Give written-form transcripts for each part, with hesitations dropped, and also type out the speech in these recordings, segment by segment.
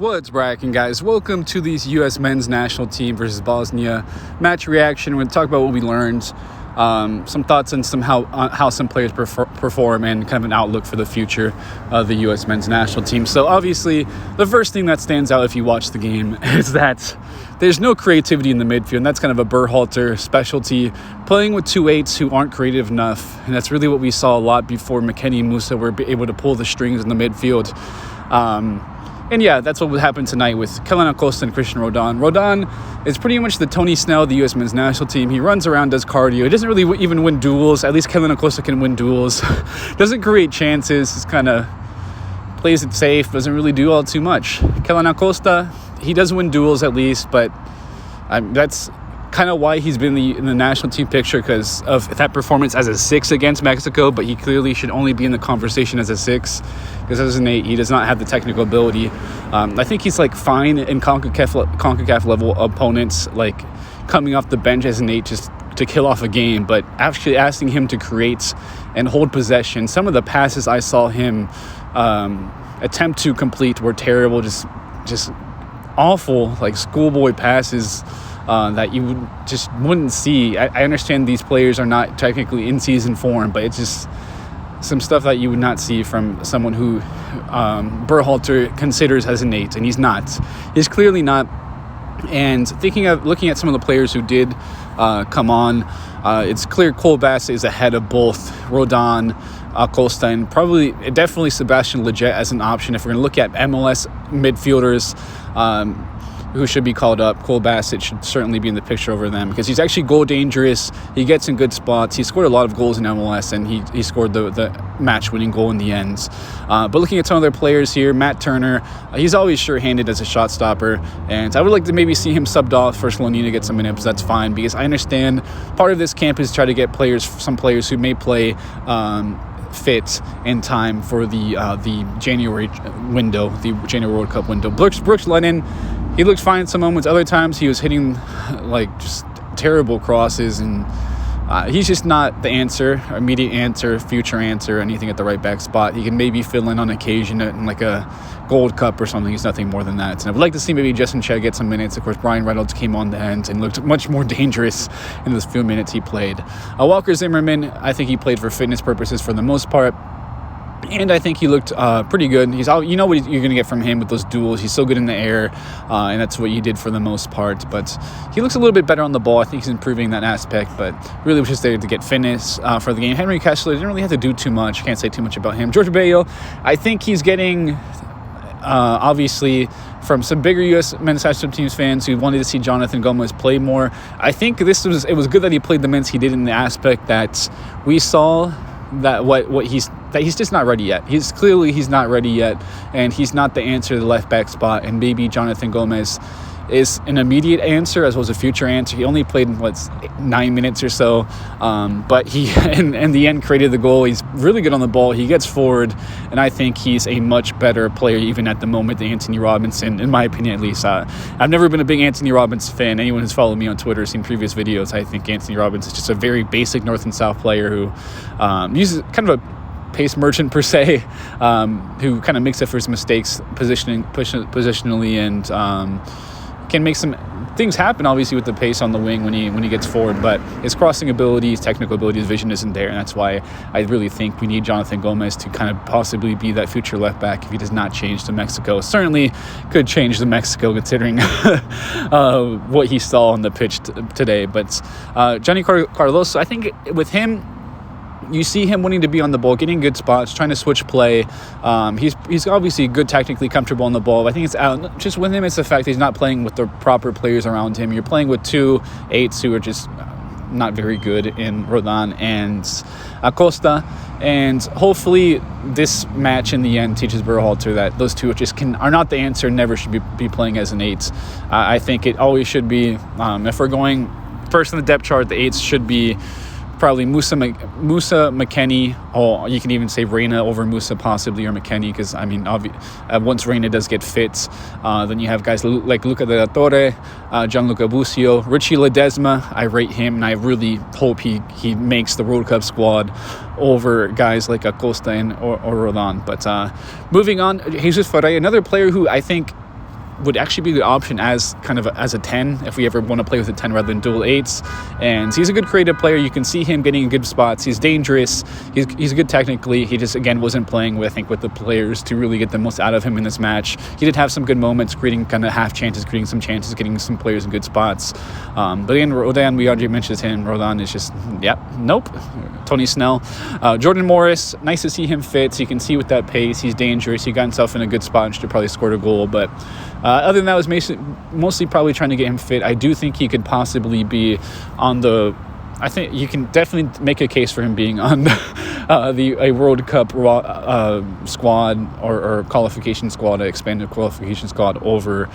What's bracking, guys? Welcome to this U.S. men's national team versus Bosnia match reaction. We're going to talk about what we learned, some thoughts on how some players perform, and kind of an outlook for the future of the U.S. men's national team. So obviously, the first thing that stands out if you watch the game is that there's no creativity in the midfield, and that's kind of a Berhalter specialty, playing with two eights who aren't creative enough. And that's really what we saw a lot before McKennie and Musa were able to pull the strings in the midfield. And yeah, that's what would happen tonight with Roldan and Acosta and Christian Roldan. Roldan is pretty much the Tony Snell of the U.S. men's national team. He runs around, does cardio. He doesn't really even win duels. At least Roldan and Acosta can win duels. Doesn't create chances. Just kind of plays it safe. Doesn't really do all too much. Roldan and Acosta, he does win duels at least, but that's kind of why he's been in the national team picture, because of that performance as a 6 against Mexico, but he clearly should only be in the conversation as a 6, because as an 8, he does not have the technical ability. I think he's like fine in CONCACAF level opponents, like coming off the bench as an 8 just to kill off a game, but actually asking him to create and hold possession. Some of the passes I saw him attempt to complete were terrible, just awful, like schoolboy passes that you wouldn't see. I understand these players are not technically in season form, but it's just some stuff that you would not see from someone who Berhalter considers as an 8, and he's not. He's clearly not. And looking at some of the players who did come on, it's clear Cole Bassett is ahead of both Roldan, Acosta, and definitely Sebastian Lletget as an option. If we're going to look at MLS midfielders who should be called up, Cole Bassett should certainly be in the picture over them, because he's actually goal dangerous. He gets in good spots. He scored a lot of goals in MLS, and he scored the match-winning goal in the end. But looking at some other players here, Matt Turner, he's always sure-handed as a shot stopper, and I would like to maybe see him subbed off for Slonina to get some minutes. That's fine, because I understand part of this camp is try to get some players who may play fit in time for the January window, the January World Cup window. Brooks Lennon, he looked fine at some moments. Other times he was hitting like just terrible crosses, and he's just not the answer, immediate answer, future answer, anything at the right back spot. He can maybe fill in on occasion in like a Gold Cup or something. He's nothing more than that. And I would like to see maybe Justin Che get some minutes. Of course, Brian Reynolds came on the end and looked much more dangerous in those few minutes he played. Walker Zimmerman, I think he played for fitness purposes for the most part, and I think he looked pretty good. You know what you're going to get from him with those duels. He's so good in the air, and that's what he did for the most part. But he looks a little bit better on the ball. I think he's improving that aspect, but really was just there to get fitness for the game. Henry Kessler didn't really have to do too much. Can't say too much about him. George Bello, I think he's getting, obviously, from some bigger U.S. men's national teams fans who wanted to see Jonathan Gomez play more. I think it was good that he played the minutes he did, in the aspect that we saw that he's just not ready yet. He's not ready yet, and he's not the answer to the left back spot. And maybe Jonathan Gomez is an immediate answer as well as a future answer. He only played 9 minutes or so, but he in the end created the goal. He's really good on the ball. He gets forward, and I think he's a much better player even at the moment than Anthony Robinson, in my opinion at least. I've never been a big Anthony Robinson fan. Anyone who's followed me on Twitter, seen previous videos, I think Anthony Robinson is just a very basic North and South player who uses kind of a pace merchant per se, who kind of makes up for his mistakes positionally, and can make some things happen, obviously, with the pace on the wing when he gets forward, but his crossing ability, his technical ability, his vision isn't there, and that's why I really think we need Jonathan Gomez to kind of possibly be that future left back if he does not change to Mexico. Certainly could change to Mexico considering what he saw on the pitch today, but Johnny Carlos, I think with him, you see him wanting to be on the ball, getting good spots, trying to switch play. He's obviously good technically, comfortable on the ball. I think it's out. Just with him, it's the fact he's not playing with the proper players around him. You're playing with 2 8s who are just not very good in Roldan and Acosta. And hopefully this match in the end teaches Berhalter that those two are not the answer, never should be playing as an 8. I think it always should be, if we're going first in the depth chart, the 8s should be probably Musa, McKennie, or you can even say Reyna over Musa possibly, or McKennie, because I mean once Reyna does get fit, then you have guys like Luca de la Torre, Gianluca Busio, Richie Ledesma. I rate him, and I really hope he makes the World Cup squad over guys like Acosta or Roldan. But moving on, Jesus Ferreira, another player who I think would actually be the option as kind of as a 10 if we ever want to play with a 10 rather than dual 8s. And he's a good creative player. You can see him getting in good spots. He's dangerous. He's good technically. He just, again, wasn't playing with the players to really get the most out of him in this match. He did have some good moments, creating kind of half chances, creating some chances, getting some players in good spots. But again, Roldan, we already mentioned him. Roldan is just, nope. Tony Snell. Jordan Morris, nice to see him fit. So you can see with that pace, he's dangerous. He got himself in a good spot and should have probably scored a goal. But other than that, was mostly probably trying to get him fit. I do think he could possibly be on the... I think you can definitely make a case for him being on a World Cup squad or qualification squad, an expanded qualification squad over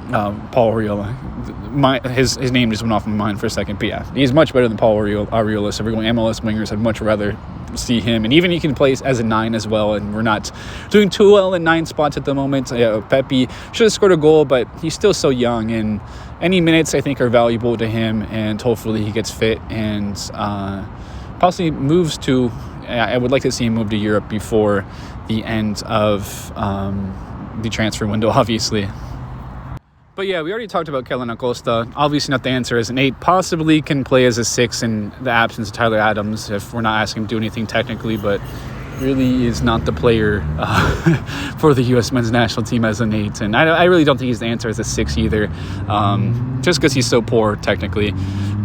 Paul Arriola. His name just went off my mind for a second, but yeah, he's much better than Paul Arriola. So everyone, MLS wingers, I'd much rather see him, and even he can play as a 9 as well, and we're not doing too well in 9 spots at the moment. Pepe should have scored a goal, but he's still so young, and any minutes I think are valuable to him, and hopefully he gets fit and possibly moves to... I would like to see him move to Europe before the end of the transfer window, obviously. But yeah, we already talked about Roldan and Acosta. Obviously not the answer as an 8. Possibly can play as a 6 in the absence of Tyler Adams if we're not asking him to do anything technically, but really is not the player for the U.S. men's national team as an 8. And I really don't think he's the answer as a 6 either, just because he's so poor technically.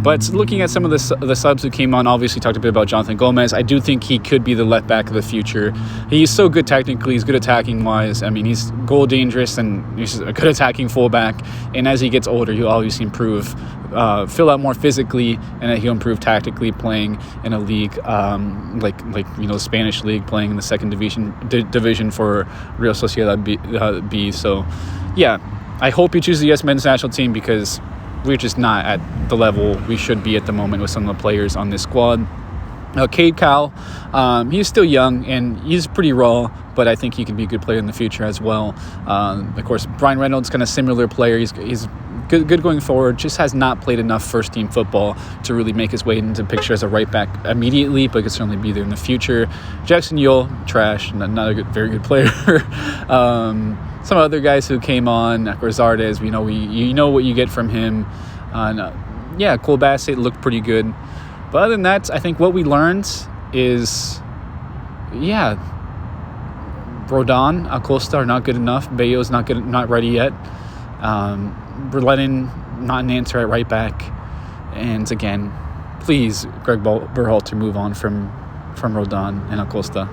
But looking at some of the subs who came on, obviously talked a bit about Jonathan Gomez. I do think he could be the left back of the future. He's so good technically. He's good attacking wise. I mean, he's goal dangerous and he's a good attacking fullback. And as he gets older, he'll obviously improve, fill out more physically, and he'll improve tactically playing in a league like the Spanish league, playing in the second division for Real Sociedad B. So, yeah, I hope he chooses the U.S. men's national team because we're just not at the level we should be at the moment with some of the players on this squad. Cade Cowell, he's still young and he's pretty raw, but I think he can be a good player in the future as well. Of course, Brian Reynolds, kind of similar player. He's good going forward, just has not played enough first-team football to really make his way into the picture as a right back immediately, but could certainly be there in the future. Jackson Yule, trash, not a very good player. Some other guys who came on, Zardes, you know what you get from him. Cole Bassett looked pretty good. But other than that, I think what we learned is, Roldan, Acosta are not good enough. Bayo's not ready yet. Berlin, not an answer at right back. And again, please, Greg Berhalter, move on from Roldan and Acosta.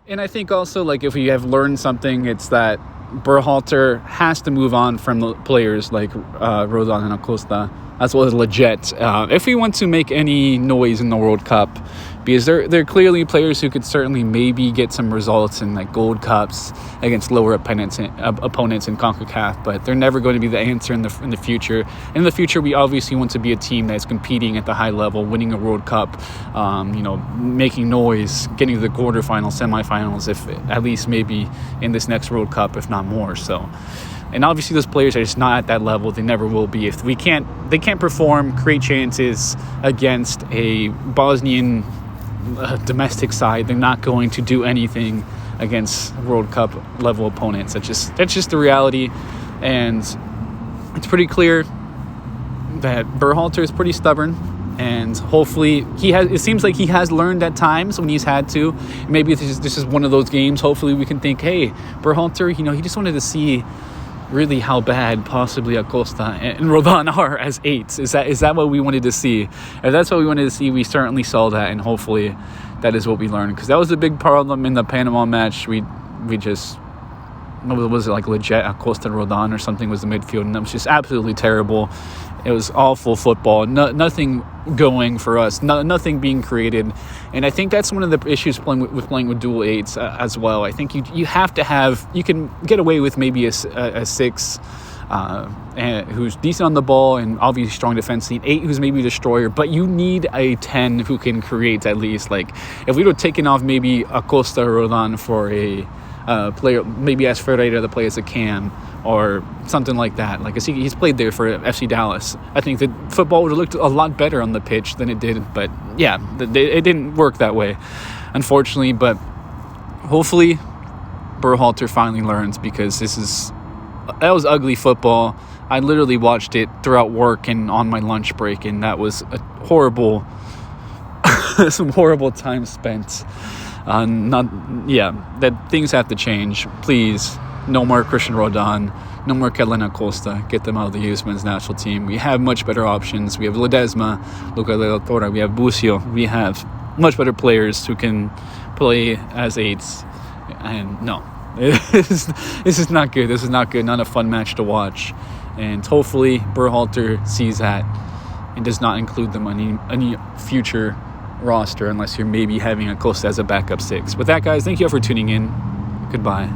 And I think also, if we have learned something, it's that Berhalter has to move on from the players like Roldan and Acosta, as well as Legit, if we want to make any noise in the World Cup, because they're clearly players who could certainly maybe get some results in Gold Cups against lower opponents in CONCACAF, but they're never going to be the answer in the future. In the future, we obviously want to be a team that's competing at the high level, winning a World Cup, making noise, getting to the quarterfinals, semifinals, if at least maybe in this next World Cup, if not more. So. And obviously those players are just not at that level. They never will be. If they can't perform, create chances against a Bosnian domestic side, they're not going to do anything against World Cup level opponents. That's just the reality. And it's pretty clear that Berhalter is pretty stubborn. And hopefully it seems like he has learned at times when he's had to. Maybe this is one of those games. Hopefully we can think, hey, Berhalter, he just wanted to see really how bad possibly Acosta and Roldan are as 8s. Is that what we wanted to see? If that's what we wanted to see, we certainly saw that, and hopefully that is what we learned, because that was a big problem in the Panama match. We just, what was it, Legit Acosta and Roldan or something was the midfield, and it was just absolutely terrible. It was awful football. Nothing going for us. Nothing being created. And I think that's one of the issues playing with dual 8s as well. I think you have to have... You can get away with maybe a 6 who's decent on the ball and obviously strong defensively. 8 who's maybe a destroyer. But you need a 10 who can create at least. If we would have taken off maybe Acosta or Roldan for a player, maybe as Ferreira to play as a cam, or something like that. He's played there for FC Dallas. I think that football would have looked a lot better on the pitch than it did. But yeah, it didn't work that way, unfortunately. But hopefully Berhalter finally learns, because that was ugly football. I literally watched it throughout work and on my lunch break, and that was a horrible, some horrible time spent. That things have to change. Please, no more Christian Roldan, no more Roldan and Acosta. Get them out of the U.S. men's national team. We have much better options. We have Ledesma, Luca de la Torre, we have Busio. We have much better players who can play as eights. And no, this is not good. This is not good. Not a fun match to watch. And hopefully Berhalter sees that and does not include them on any future roster, unless you're maybe having Acosta as a backup 6. With that, guys, thank you all for tuning in. Goodbye.